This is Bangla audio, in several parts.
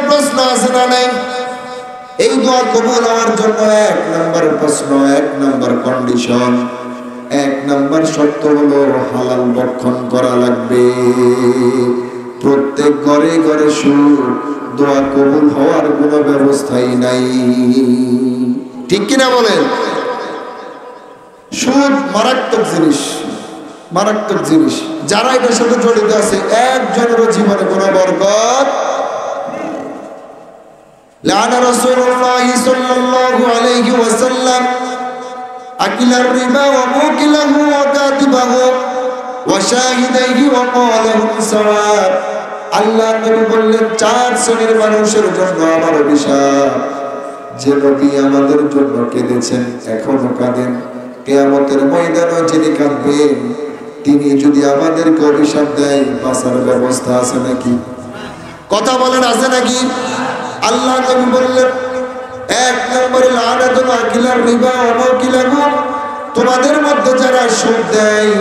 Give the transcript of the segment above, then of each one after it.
প্রশ্ন আছে না নাই? এই দোয়া কবুল হওয়ার জন্য এক নাম্বার প্রশ্ন, এক নাম্বার কন্ডিশন, এক নাম্বার শর্ত হলো হালাল ভক্ষণ করা লাগবে। প্রত্যেক ঘরে ঘরে সুদ, দোয়া কবুল হওয়ার কোনো ব্যবস্থাই নাই। ঠিক কিনা বলেন? সুদ মারাত্মক জিনিস, মারাত্মক জিনিস। যারা এটার সাথে জড়িত আছে একজনেরও জীবনে কোনো বরকত। লানা রাসূলুল্লাহ সাল্লাল্লাহু আলাইহি ওয়াসাল্লাম আকিলার রিবা ওয়া মুকিলাহু ওয়া কাতিবাহু ওয়া শাহিদাইহি ওয়া ক্বালাহু সাওয়াব। আল্লাহ নবী বললেন, চার শ্রেণীর মানুষের জন্য আমার অভিশাপ। যে নবী আমাদের জন্য কেঁদেছেন, এখনো কাঁদেন, কিয়ামতের ময়দানে যিনি কাঁদবেন, তিনি যদি আমাদেরকে অভিশাপ দেয়, বাঁচার ব্যবস্থা আছে নাকি? কথা বলেন, আছে নাকি? আল্লাহ নবী বললেন, এক নম্বরে লানাতুল আকিলার রিবা ওয়া মুকিলাহু, তোমাদের মধ্যে যারা সুদ দেয়,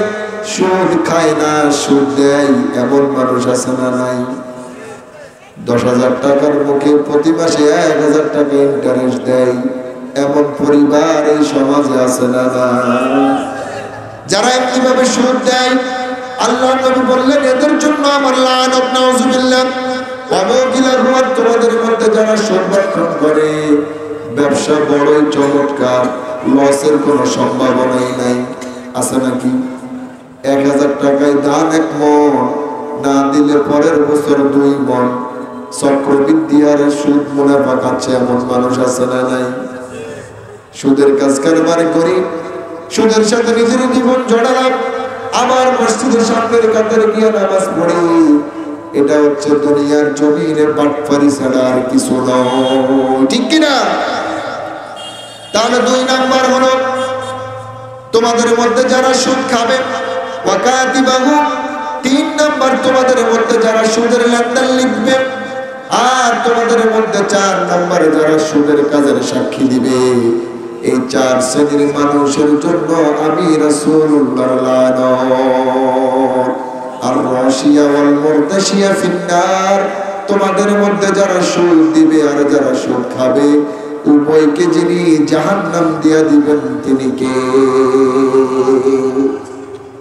সুদ খায় না, সুদ দেয়, এমন মানুষ আছে না নাই? 10,000 টাকার মুখে প্রতি মাসে 1,000 টাকা ইন্টারেস্ট দেয়, এমন পরিবার এই সমাজে আছে না নাই? যারা এমনিভাবে সুদ দেয়, আল্লাহ নবী বললেন, এদের জন্য আমার লানত, নাউজুবিল্লাহ। তোমাদের মধ্যে যারা সুদ ভক্ষণ করে, ব্যবসা বড়ই চমৎকার, লসের কোনো সম্ভাবনাই নাই, আছে নাকি? 1,000 টাকায় ধান 1 মণ, না দিলে পরের বছর 2 মণ, চক্রবৃদ্ধি হারে সুদ মুনাফা খাচ্ছে, এমন মানুষ আছে না নাই? সুদের কাজ কারবার করি, সুদের সাথে নিজের জীবন জড়ালাম, আবার মসজিদের সামনের কাতারে গিয়ে নামাজ পড়ি, এটা হচ্ছে দুনিয়ার জমিনে বাটপারি ছাড়া আর কিছু নয়। ঠিক কিনা? তাহলে 2 নাম্বার হলো, তোমাদের মধ্যে যারা সুদ খাবে, ওয়া কাতিবাহু, 3 নাম্বার তোমাদের মধ্যে যারা সুদের লেনদেন লিখবে, আর তোমাদের মধ্যে 4 নাম্বারে যারা সুদের কাজের সাক্ষী দিবে। এই 4 শ্রেণীর মানুষের জন্য আমি রাসূলুল্লাহর লানত। আর রাশিয়া ওয়াল মুরতাশিয়া ফিন্নার, তোমাদের মধ্যে যারা সুদ দিবে আর যারা সুদ খাবে, উভয়কে যিনি জাহান্নাম দিয়া দিবেন তিনি কে?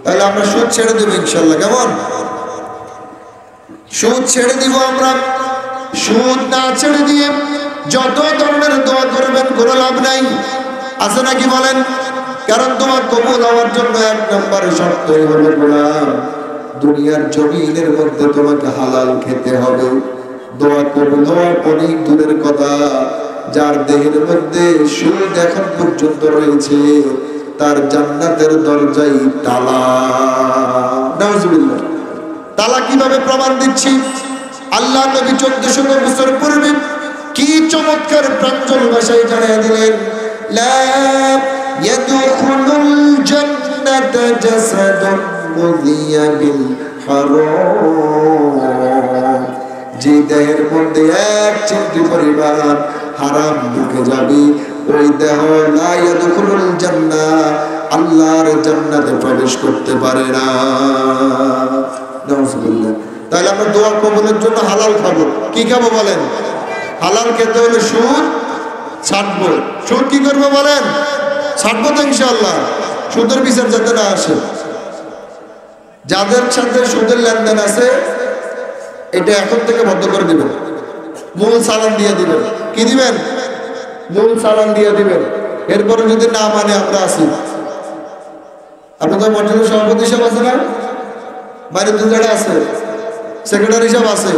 তাহলে আমরা সুদ ছেড়ে দেব ইনশাআল্লাহ। কেমন? সুদ ছেড়ে দিব আমরা। সুদ না ছেড়ে দিয়ে যত ধরনের দোয়া করবেন কোনো লাভ নাই, আছে নাকি বলেন? কারণ তোমার কবুল হওয়ার জন্য 1 নম্বর শর্তই হলো গোলাম, দুনিয়ার জমিনের মধ্যে তোমাকে হালাল খেতে হবে। দোয়া কবুল হওয়া অনেক দূরের কথা, যার দেহের মধ্যে সুদ এখন পর্যন্ত রয়েছে, তার জান্নাতের দরজাই তালা। নাউজুবিল্লাহ। তালা কিভাবে প্রমাণ দিচ্ছি? আল্লাহ নবী 1400 বছর পূর্বে কি চমৎকার প্রাঞ্জল ভাষায় জানিয়ে দিলেন, লা ইয়াদখুলুল জান্নাতা জাসাদুন মুযিয়া বিল হারাম। যে দেহের মধ্যে 1 চিমটি পরিমাণ হারাম ঢুকে যাবে, ওই দেহ লা ইয়াদখুলুল জান্নাহ, আল্লাহর জান্নাতে প্রবেশ করতে পারে না। নাউজুবিল্লাহ। তাহলে আমরা দোয়া কবুলের জন্য হালাল খাবো। কি খাবো বলেন? হালাল খেতে হলে সুদ ছাড়বো। সুদ কি করবো বলেন? ছাড়বো তো ইনশাআল্লাহ। সুদের বিচার যাতে না আসে। যাদের সাথে সুদের লেনদেন আছে, এটা এখন থেকে বন্ধ করে দিবেন। মূল চালান দিয়ে দিবেন। কি দিবেন? মূল চালান দিয়ে দিবেন। এরপরে যদি না মানে আমরা আসি। আপনাদের মসজিদের সভাপতি সাহেব আছে না? বাইরে 2 জায়গা আছে, সেক্রেটারি সাহেব আছে,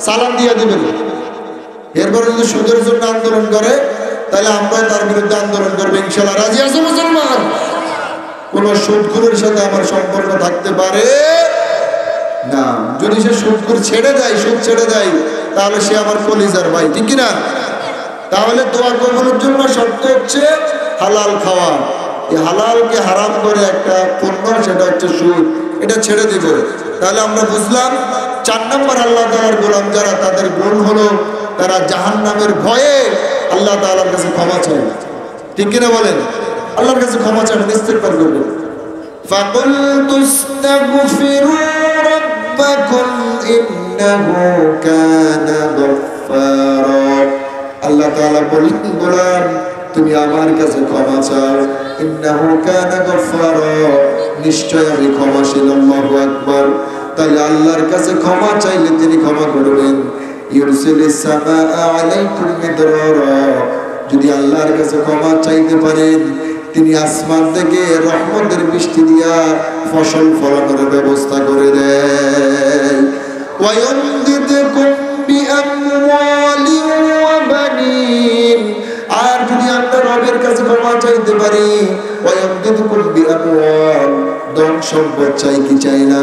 চালান দিয়ে দিবেন। এরপরে যদি সুদের জন্য আন্দোলন করে, তাহলে আমরা তার বিরুদ্ধে আন্দোলন করবো ইনশাআল্লাহ। রাজি আছে মুসলমান? কোন সুদখোরের সাথে আমার সম্পর্ক থাকতে পারে না। যদি সে সুদখোর ছেড়ে দেয়, সুদ ছেড়ে দেয়, তাহলে সে আমার কলিজার ভাই। ঠিক কিনা? তাহলে দোয়া কবুলের জন্য শর্ত হচ্ছে হালাল খাওয়া। এই হালালকে হারাম করে একটা পণ্য, সেটা হচ্ছে সুদ, এটা ছেড়ে দিব। তাহলে আমরা বুঝলাম 4 নম্বর আল্লাহ তাআলার গোলাম যারা, তাদের গুণ হলো তারা জাহান্নামের ভয়ে আল্লাহ তাআলার কাছে ক্ষমা চায়। ঠিক কিনা বলেন? আল্লাহর কাছে ক্ষমা চায়, ইস্তিগফার করবেন। ফাকুলতু ইস্তাগফিরু রাব্বাকুম ইন্নাহু কানা গফফারা। আল্লাহ তাআলা বললেন, গোলাম তুমি আমার কাছে ক্ষমা চাও, ইন্নাহু কানা গফফারা, নিশ্চয় আমি ক্ষমাশীল। আল্লাহু আকবার। তাহলে আল্লাহর কাছে ক্ষমা চাইলে তিনি ক্ষমা করবেন। ইউরসিলিস সামাআ আলাইকুম মিদরারা, যদি আল্লাহর কাছে ক্ষমা চাইতে পারেন, তিনি আসমান থেকে রহমতের বৃষ্টি দিয়া ফসল ফলানোর ব্যবস্থা করে দেয়। ওয়ায়ুমদিদকুম বিআমওয়ালিন ওয়া বানিন, আর যদি আমরা রবের কাছে ক্ষমা চাইতে পারি, ওয়ায়ুমদিদকুম বিআমওয়াল, ধন সম্পদ চাই কি চাই না?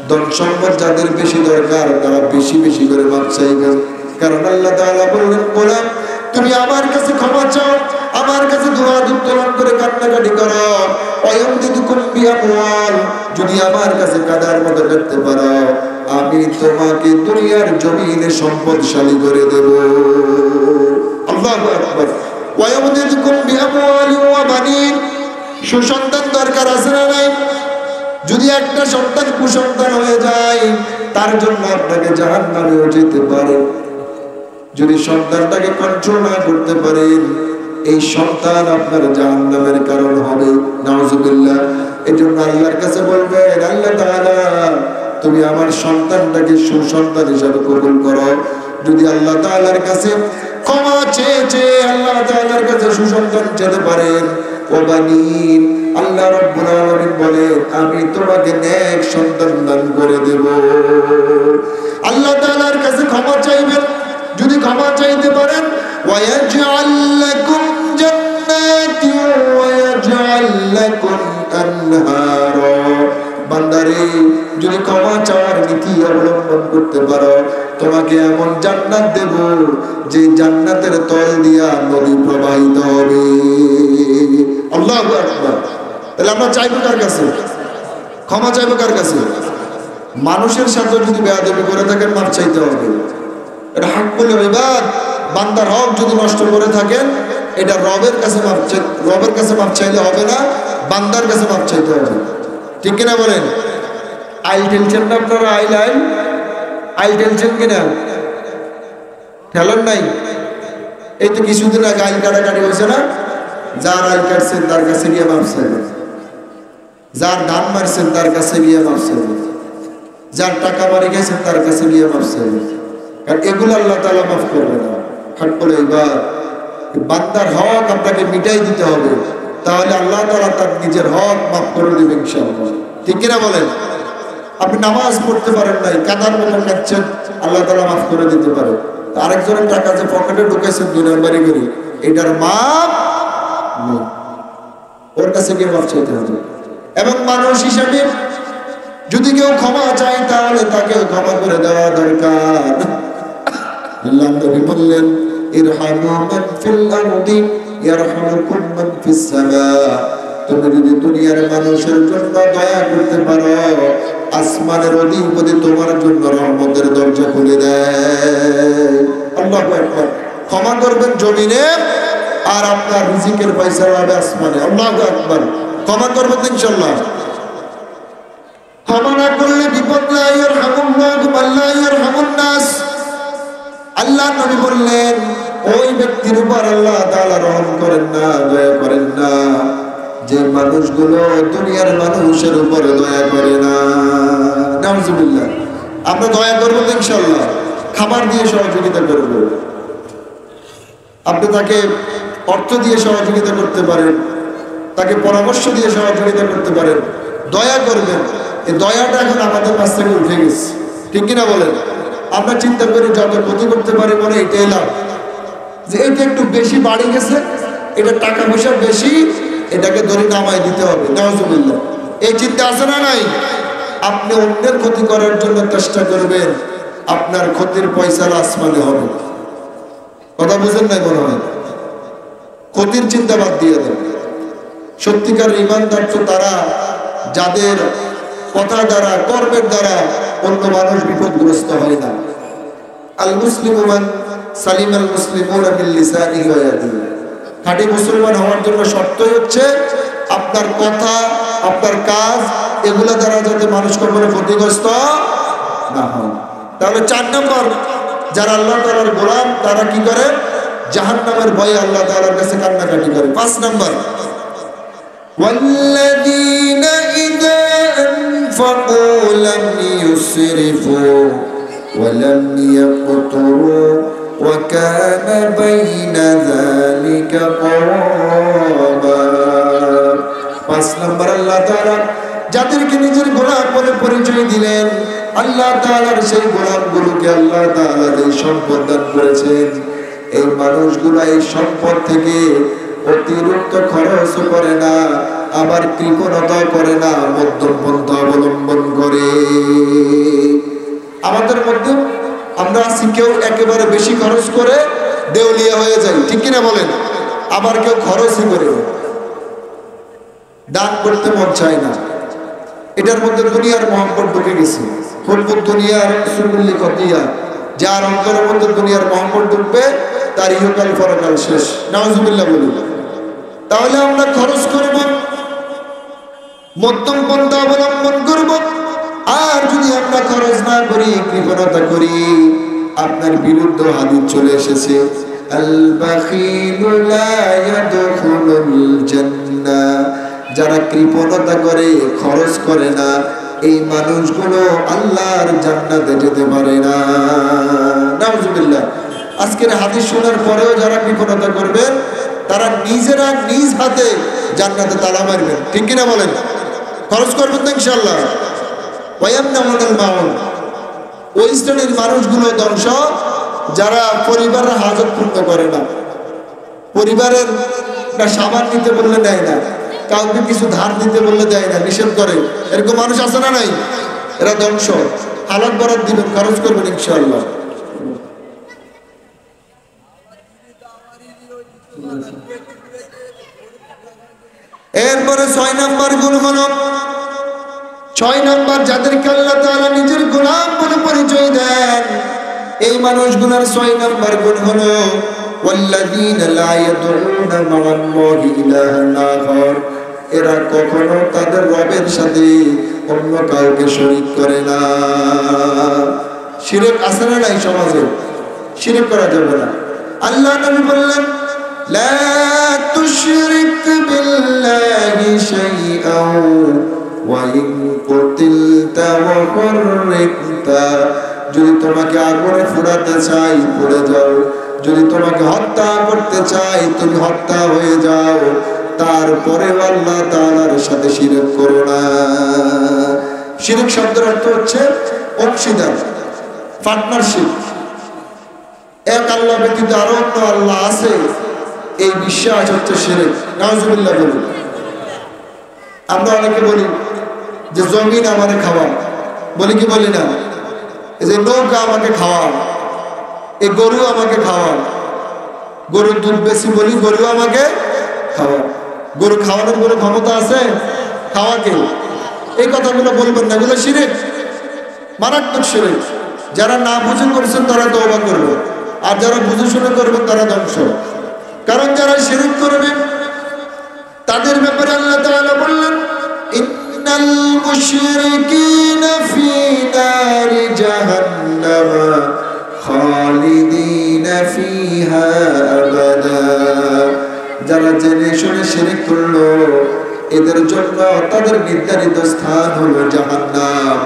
ধন সম্পদ যাদের বেশি দরকার তারা বেশি বেশি করে মাপ চাইবেন। কারণ আল্লাহ তাআলা বললেন, গোলাম তুমি আমার কাছে ক্ষমা চাও, আমার কাছে দোয়া উত্তোলন করে কান্নাকাটি করো, ওয়ায়ুমদিদকুম বিআমওয়াল, যদি আমার কাছে কাদার মতো করতে পারো, আমি তোমাকে দুনিয়ার জমিনে সম্পদশালী করে দেব। আল্লাহু আকবার। ওয়ায়ুমদিদকুম বিআমওয়ালিন ওয়া বানিন, সুসন্তান দরকার আছে না নাই? যদি একটা সন্তান কুসন্তান হয়ে যায়, তার জন্য আপনাকে জাহান্নামেও যেতে পারে। যদি সন্তানটাকে কন্ট্রোল না করতে পারেন, এই সন্তান আপনার জাহান্নামের কারণ হবে। নাউজুবিল্লাহ। এজন্য আল্লাহর কাছে বলবেন, আল্লাহ তাআলা তুমি আমার সন্তানটাকে সুসন্তান হিসেবে কবুল করো। যদি আল্লাহ তাআলার কাছে ক্ষমা চেয়ে আল্লাহ তাআলার কাছে সুসন্তান যেতে পারেন, ও বানিন, আল্লাহ রাব্বুল আলামিন বলেন আমি তোমাকে নেক সন্তান দান করে দেব। আল্লাহ তাআলার কাছে ক্ষমা চাইবেন, যদি ক্ষমা চাইতে পারেন, ওয়ায়াজআল লাকুম জান্নাতিন ওয়ায়াজআল লাকুম আনহারা, বান্দারে যদি ক্ষমা চাওয়ার নীতি অবলম্বন করতে পারো, তোমাকে এমন জান্নাত দেব যে জান্নাতের তল দিয়া নদী প্রবাহিত হবে। আল্লাহু আকবার। তাহলে আমরা চাইবো কার কাছে? ক্ষমা চাইবো কার কাছে? মানুষের সাথে যদি বেয়াদবি করে থাকেন মাফ চাইতে হবে। এটা হাক্কুল ইবাদ, বান্দার হক যদি নষ্ট করে থাকেন, এটা রবের কাছে মাফ চাইলে হবে না, বান্দার কাছে মাফ চাইতে হবে। ঠিক কিনা বলেন? আইল ঠেলছেন না আপনারা? আইল ঠেলছেন কিনা? ঠেলেন নাই? এই তো কিছুদিন আগে আইল কাটাকাটি হয়েছে না? যার আইল কাটছেন তার কাছে গিয়ে মাফ চাইবেন, যার ধান মারছেন তার কাছে গিয়ে মাফ চাইবেন, যার টাকা মারি গেছেন তার কাছে গিয়ে মাফ চাইবেন। কারণ এগুলো আল্লাহ তাআলা মাফ করবে না। হাক্কুল ইবাদ, বান্দার হক আপনাকে মিটাই দিতে হবে, তাহলে আল্লাহ তাআলা তার নিজের হক মাফ করে দেবে ইনশাআল্লাহ। ঠিক কিনা বলেন? আপনি নামাজ পড়তে পারেন নাই, কাদার মতো কাঁদছেন, আল্লাহ তাআলা মাফ করে দিতে পারে। আরেকজনের টাকা যে পকেটে ঢুকাইছেন 2 নাম্বারি করে, এটার মাপ নেই, ওর কাছে গিয়ে মাফ চাইতে হবে। এবং মানুষ হিসাবে যদি কেউ ক্ষমা চায়, তাহলে তাকে ক্ষমা করে দেওয়া দরকার। আল্লাহ নবী বললেন, ইরহামু মান ফিল আরদি ইয়ারহামুকুম মান ফিস সামা, তুমি যদি দুনিয়ার মানুষের জন্য দয়া করতে পারো, আসমানের অধিপতি তোমার জন্য রহমতের দরজা খুলে দেয়। আল্লাহু আকবার। ক্ষমা করবেন জমিনে, আর আপনার রিজিকের পয়সা হবে আসমানে। আল্লাহু আকবার। ক্ষমা করবেন ইনশাআল্লাহ। ক্ষমা না করলে বিপদ। লা ইয়ারহামুল্লাহু মান লা ইয়ারহামুন নাস। আল্লাহ নবী বললেন, ওই ব্যক্তির উপর আল্লাহ তাআলা রহম করেন না, দয়া করেন না, যে মানুষগুলো দুনিয়ার মানুষের উপরে দয়া করে না। নাউজুবিল্লাহ। আমরা দয়া করবো ইনশাআল্লাহ, খাবার দিয়ে সহযোগিতা করব। আপনি তাকে অর্থ দিয়ে সহযোগিতা করতে পারেন, তাকে পরামর্শ দিয়ে সহযোগিতা করতে পারেন, দয়া করবেন। এই দয়াটা এখন আমাদের কাছ থেকে উঠে গেছে। ঠিক কিনা বলেন? আমরা চিন্তা করি যত ক্ষতি করতে পারি বলে এটাই লাভ, যে এটা একটু বেশি বাড়ি গেছে, এটা টাকা পয়সা বেশি, এটাকে ধরে নামাই দিতে হবে। নাউজুবিল্লাহ। এই চিন্তা আছে না নাই? আপনি অন্যের ক্ষতি করার জন্য চেষ্টা করবেন, আপনার ক্ষতির পয়সা আসমানে হবে। কথা বুঝেন নাই মনে হয়? ক্ষতির চিন্তা বাদ দিয়ে দেন। সত্যিকার ঈমানদার তো তারা, যাদের কথা দ্বারা, কর্মের দ্বারা অন্য মানুষ বিপদগ্রস্ত হয় না। আল মুসলিমু মান সালিমাল মুসলিমুনা মিন লিসানিহি ওয়া ইয়াদিহি। খাঁটি মুসলমান হওয়ার জন্য শর্তই হচ্ছে আপনার কথা, আপনার কাজ, এগুলা দ্বারা যাতে মানুষ কখনো ক্ষতিগ্রস্ত না হয়। তাহলে 4 নম্বর, যারা আল্লাহ তাআলার গোলাম, তারা কি করে? জাহান্নামের ভয়ে আল্লাহ তাআলার কাছে কান্নাকাটি করে। 5 নাম্বার, ওয়াল্লাযীনা ইযা আনফাকু লাম ইউসরিফু ওয়া লাম ইয়াকতুরু ওয়া কানা বাইনা যালিকা কাওয়ামা। 5 নাম্বার, আল্লাহ তাআলা যাদেরকে নিজের গোলাম বলে পরিচয় দিলেন, আল্লাহ তাআলার সেই গোলামগুলোকে আল্লাহ তাআলা যে সম্পদ দান করেছেন, এই মানুষগুলো এই সম্পদ থেকে অতিরিক্ত খরচ করে না, আবার কৃপণতা করে না, মধ্যম পন্থা অবলম্বন করে। আমাদের মধ্যে আমরা আছি কেউ একেবারে বেশি খরচ করে দেউলিয়া হয়ে যাই, ঠিক কিনা বলেন? আবার কেউ খরচই করে দান করতে মন চায় না। এটার মধ্যে দুনিয়ার মহব্বত ঢুকে গেছে। ফুলপুর দুনিয়ার সুরুল্লি কতিয়া, যার অন্তরের মধ্যে দুনিয়ার মহব্বত ঢুকবে তার ইহকাল পরকাল শেষ। নাউজুবিল্লাহ বলি। তাহলে আমরা খরচ করব, মধ্যম পন্থা অবলম্বন করব। আর যদি আমরা খরচ না করি, কৃপণতা করি, আপনার বিরুদ্ধে হাদিস চলে এসেছে, আল বাখিলু লা ইয়াদখুলুল জান্নাহ। যারা কৃপণতা করে, খরচ করে না, এই মানুষগুলো আল্লাহর জান্নাতে যেতে পারে না। নাউজুবিল্লাহ। আজকের হাদিস শোনার পরেও যারা কৃপণতা করবেন, তারা নিজেরা নিজ হাতে জান্নাতে তালা মারবেন, ঠিক কিনা বলেন? খরচ করবেন তো ইনশাআল্লাহ। ওয়ায়ামনাউনাল মাউন। ওই শ্রেণীর মানুষগুলো ধ্বংস যারা পরিবারের হাজত পূর্ণ করে না, পরিবারের সাবান নিতে বললে দেয় না, কাউকে কিছু ধার দিতে বললে দেয় না, নিষেধ করে। এরকম মানুষ আছে না নাই? এরা ধ্বংস। হালাত বরাত দিবেন, খরচ করবেন ইনশাআল্লাহ। এরপরে 6 নাম্বার গুণ হলো, 6 নাম্বার যাদেরকে আল্লাহ তাআলা নিজের গোলাম বলে পরিচয় দেন, এই মানুষগুলোর 6 নাম্বার গুণ হলো ওয়াল্লাযীনা লা ইয়াদউনা মা'আল্লাহি ইলাহান আখার। এরা কখনো তাদের রবের সাথে অন্য কাউকে শরীক করে না। শিরক আছে না নাই সমাজে? শিরক করা যাবে না। আল্লাহ নবী বললেন, লা তুশরিক বিল্লাহি শাইআন ওয়া ইন কুতিলতা ওয়া কুররিকতা। যদি তোমাকে আগুনে ফুরাতে চাই, পুড়ে যাও। যদি তোমাকে হত্যা করতে চাই, তুমি হত্যা হয়ে যাও। তারপরে আল্লাহ তাআলার সাথে শিরক করো না। শিরক শব্দের অর্থ হচ্ছে অংশীদার, পার্টনারশিপ। এক আল্লাহ ব্যতীত আরো অন্য আল্লাহ আছে, এই বিশ্বাস হচ্ছে শিরক। নাউজুবিল্লাহ বলি। আমরা অনেকে বলি যে জমিন আমাকে খাওয়া, বলি কি বলি না? এই যে নৌকা আমাকে খাওয়া, এই গরু আমাকে খাওয়া, গরুর দুধ বেশি বলি গরু আমাকে খাওয়া। গরু খাওয়ানোর কোনো ক্ষমতা আছে? খাওয়া কেউ? এই কথাগুলো বলবেন না, এগুলো শিরক, মারাত্মক শিরক। যারা না বুঝে করেছেন তারা তওবা করবে, আর যারা বুঝে শুনে করবেন তারা ধ্বংস। কারণ যারা শিরক করবে তাদের ব্যাপারে আল্লাহ তাআলা বললেন, ইন্নাল মুশরিকিনা ফি নারি জাহান্নাম খালিদিনা ফিহা আবাদা। যারা জেনে শুনে শিরক করলো, এদের জন্য তাদের নির্ধারিত স্থান হলো জাহান্নাম,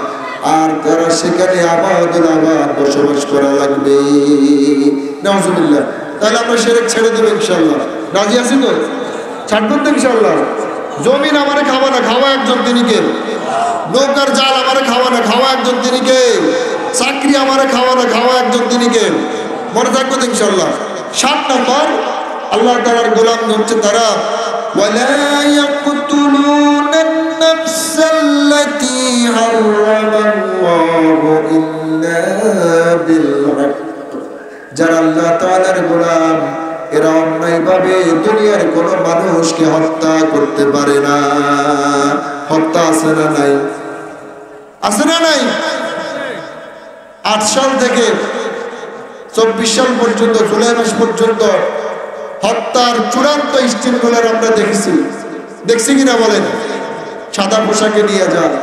আর তারা সেখানে আবাদুল আবাদ বসবাস করা লাগবে। নাউজুবিল্লাহ। তাহলে আমরা শিরক ছেড়ে দেবো ইনশাআল্লাহ। রাজি আছি তো? ছাড়বেন তো ইনশাআল্লাহ? জমিন আমারে খাওয়া না, খাওয়া একজন, তিনি কে? নৌকার জাল আমারে খাওয়া না, খাওয়া একজন, তিনি কে? চাকরি আমারে খাওয়া না, খাওয়া একজন, তিনি কে? মনে থাকবে তো ইনশাআল্লাহ। 7 নম্বর, আল্লাহ তাআলার গোলাম হচ্ছে তারা ওয়ালা ইয়াকতুলুনান নাফসাল্লাতী হারামাল্লাহু ইল্লা বিল হক। যারা আল্লাহ তাআলার গোলাম, এরা অন্যায়ভাবে দুনিয়ার কোন মানুষকে হত্যা করতে পারে না। হত্যা আছে না নাই? আছে না নাই? 8 সাল থেকে 24 সাল পর্যন্ত, জুলাই মাস পর্যন্ত হত্যার চূড়ান্ত স্টিমগুলো আমরা দেখছি কিনা বলেন? সাদা পোশাকে নিয়ে যায়,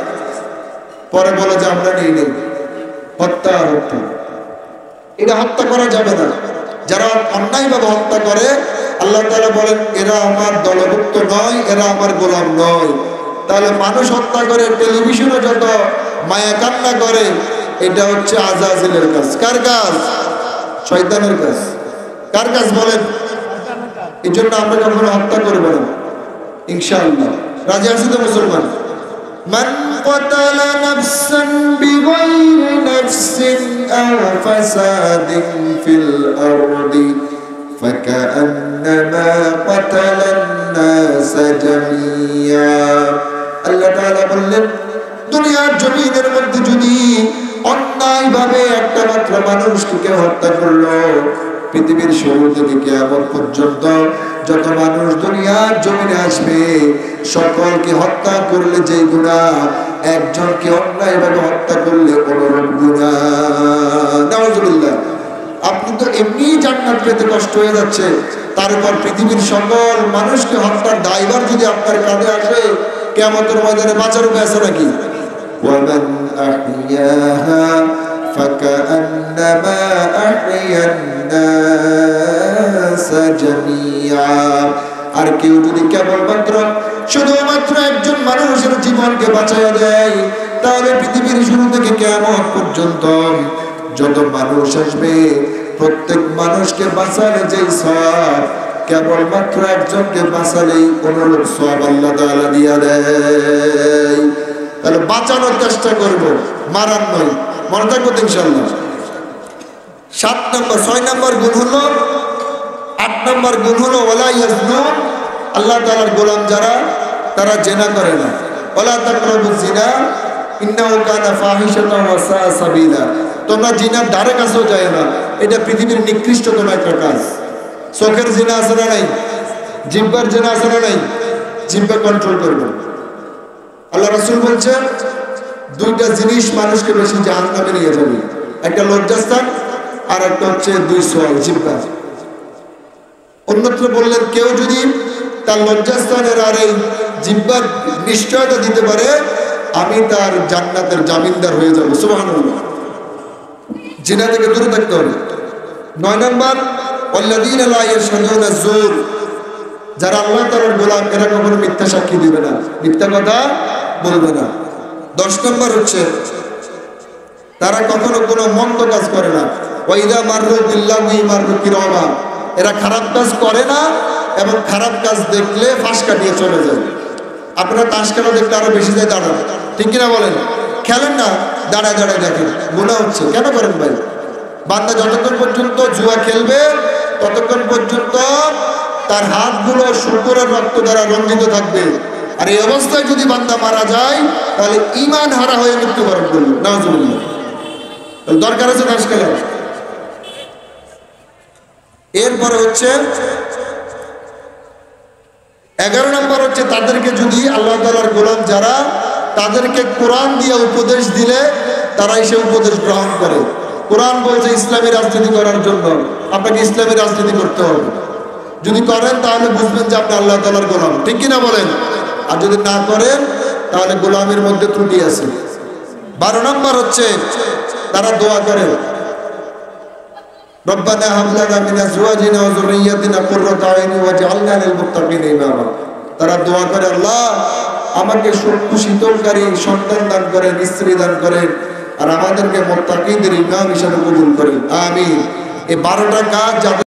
পরে বলে যে আমরা নিয়ে নেই। হত্যা আর হত্যা, এটা হত্যা করা যাবে না। যারা অন্যায়ভাবে হত্যা করে আল্লাহ তাআলা বলেন এরা আমার দলভুক্ত নয়, এরা আমার গোলাম নয়। তাহলে মানুষ হত্যা করে, টেলিভিশনে যত মায়া কান্না করে, এটা হচ্ছে আজাজিলের কাজ। কার কাজ? শয়তানের কাজ। কার কাজ বলেন? এই জন্য আমরা কখনো হত্যা করবো না ইনশাআল্লাহ। রাজি আছি তো মুসলমান? মান ক্বাতালা নাফসান বিগাইরি নাফসিন আও ফাসাদিন ফিল আরদি ফাকান্নামা ক্বাতালান নাস জামিয়া। আল্লাহ তাআলা বললেন, দুনিয়ার জমিনের মধ্যে যদি অন্যায়ভাবে একটা মাত্র মানুষকে কেউ হত্যা করলো, পৃথিবীর শুরু থেকে কিয়ামত পর্যন্ত যত মানুষ দুনিয়ার জমিনে আসবে, সকলকে হত্যা করলে যে গুনাহ, একজনকে অন্যায়ভাবে হত্যা করলে অনুরূপ গুনাহ। নাউজুবিল্লাহ। আপনি তো এমনি জান্নাত পেতে কষ্ট হয়ে যাচ্ছে, তার উপর পৃথিবীর সকল মানুষকে হত্যার দায়ভার যদি আপনার কাঁধে আসে, কিয়ামতের ময়দানে বাঁচার উপায় আছে নাকি? ওয়ামান আহইয়াহা ফাকান্নামা আহইয়ান নাস জামিয়া। আর কেউ যদি কেবলমাত্র শুধুমাত্র একজন মানুষের জীবনকে বাঁচাইয়া দেয়, তাহলে পৃথিবীর শুরু থেকে কিয়ামত পর্যন্ত যত মানুষ আসবে, প্রত্যেক মানুষকে বাঁচালে যেই সওয়াব, কেবলমাত্র একজনকে বাঁচালেই অনুরূপ সওয়াব আল্লাহ তাআলা দিয়া দেয়। তাহলে বাঁচানোর চেষ্টা করব, মারার নয়। মনে থাকবো ইনশাআল্লাহ। 7 নম্বর 6 নম্বর গুণ হলো, 8 নম্বর গুণ হলো ওয়ালা ইয়াজনুন। আল্লাহ তাআলার গোলাম যারা, তারা জিনা করে না। ওয়ালা তাকরাবুজ জিনা ইন্নাহু কানা ফাহিশাতান ওয়া সাআ সাবিলা। তোমরা জিনার ধারে কাছেও যায় না, এটা পৃথিবীর নিকৃষ্টতম একটা কাজ। চোখের জিনা আছে না নাই? জিহ্বার জিনা আছে না নাই? জিহ্বা কন্ট্রোল করবে। আল্লাহ রাসূল বলছেন, দুইটা জিনিস মানুষকে বেশি জাহান্নামে নিয়ে যাবে, একটা লজ্জাস্থান আর একটা হচ্ছে দুই সোয়াল, জিহ্বা। অন্যত্র বললেন, কেউ যদি তার লজ্জাস্থানের আর এই জিহ্বার নিশ্চয়তা দিতে পারে, আমি তার জান্নাতের জামিনদার হয়ে যাব। সুবহানাল্লাহ। জিনা থেকে দূরে থাকতে হবে। 9 নম্বর ওয়াল্লাযীনা লা ইয়াশহাদুনা যুর। যারা আল্লাহ তাআলার গোলাম, এরা কখনো মিথ্যা সাক্ষী দিবে না, মিথ্যা কথা বলবে না। 10 নম্বর হচ্ছে তারা কখনো কোনো মন্দ কাজ করে না। ওয়াইদা মাররু বিল্লাহি মাররু কিরামা। এরা খারাপ কাজ করে না এবং খারাপ কাজ দেখলে ফাঁস কাটিয়ে চলে যায়। আপনারা তাস খেলা দেখলে আরো বেশি যায় দাঁড়ান, ঠিক কিনা বলেন? খেলেন না, দাঁড়ায় দাঁড়ায় দেখেন, গুনাহ হচ্ছে। কেন করেন ভাই? বান্দা যতক্ষণ পর্যন্ত জুয়া খেলবে, ততক্ষণ পর্যন্ত তার হাতগুলো শুকরের রক্ত দ্বারা রঞ্জিত থাকবে। আর এই অবস্থায় যদি বান্দা মারা যায়, তাহলে ঈমান হারা হয়ে মৃত্যুবরণ করবে। নাউজুবিল্লাহ। দরকার আছে তাস খেলা। এরপরে হচ্ছে 11 নম্বর হচ্ছে তাদেরকে যদি আল্লাহ তাআলার গোলাম যারা, তাদেরকে কোরআন দিয়ে উপদেশ দিলে তারাই সে উপদেশ গ্রহণ করে। কোরআন বলছে ইসলামী রাজনীতি করার জন্য, আপনাকে ইসলামী রাজনীতি করতে হবে। যদি করেন তাহলে বুঝবেন যে আপনি আল্লাহ তাআলার গোলাম, ঠিক কিনা বলেন? আর যদি না করেন তাহলে গোলামের মধ্যে ত্রুটি আছে। 12 নম্বর হচ্ছে তারা দোয়া করে, রব্বানা হাব লানা মিন আজওয়াজিনা ওয়া যুররিয়্যাতিনা কুররাতা আইনি ওয়াজআলনা লিল মুত্তাকিনা ইমামা। তারা দোয়া করে, আল্লাহ আমাকে সুখ শীতলকারী সন্তান দান করেন, স্ত্রী দান করেন, আর আমাদেরকে মুত্তাকিদের ইমাম হিসেবে কবুল করেন। আমিন। এই 12টা কাজ